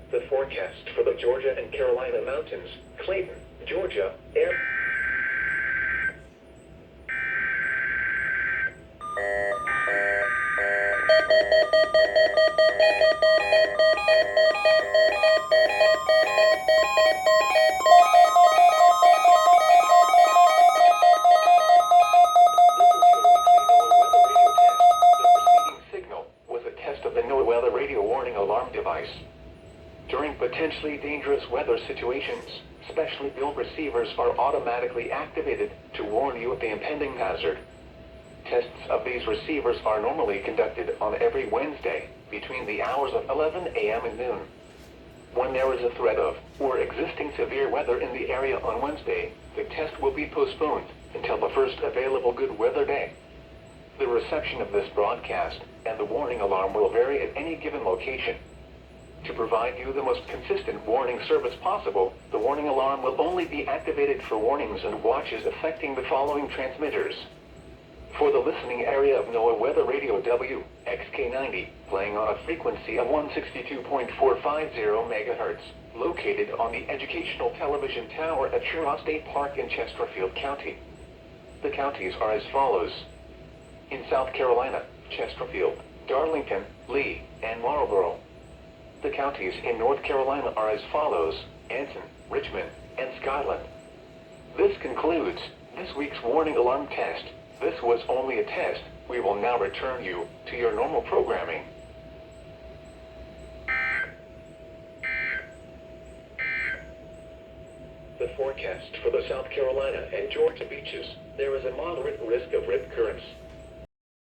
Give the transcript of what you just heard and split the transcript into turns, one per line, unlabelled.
The forecast for the Georgia and Carolina mountains, Clayton, Georgia, air. Device. During potentially dangerous weather situations, specially built receivers are automatically activated to warn you of the impending hazard. Tests of these receivers are normally conducted on every Wednesday between the hours of 11 a.m. and noon. When there is a threat of or existing severe weather in the area on Wednesday, the test will be postponed until the first available good weather day. The reception of this broadcast and the warning alarm will vary at any given location. To provide you the most consistent warning service possible, the warning alarm will only be activated for warnings and watches affecting the following transmitters. For the listening area of NOAA Weather Radio WXK90, playing on a frequency of 162.450 MHz, located on the Educational Television Tower at Sherrod State Park in Chesterfield County. The counties are as follows. In South Carolina, Chesterfield, Darlington, Lee, and Marlboro. The counties in North Carolina are as follows: Anson, Richmond, and Scotland. This concludes this week's warning alarm test. This was only a test. We will now return you to your normal programming. The forecast for the South Carolina and Georgia beaches. There is a moderate risk of rip currents.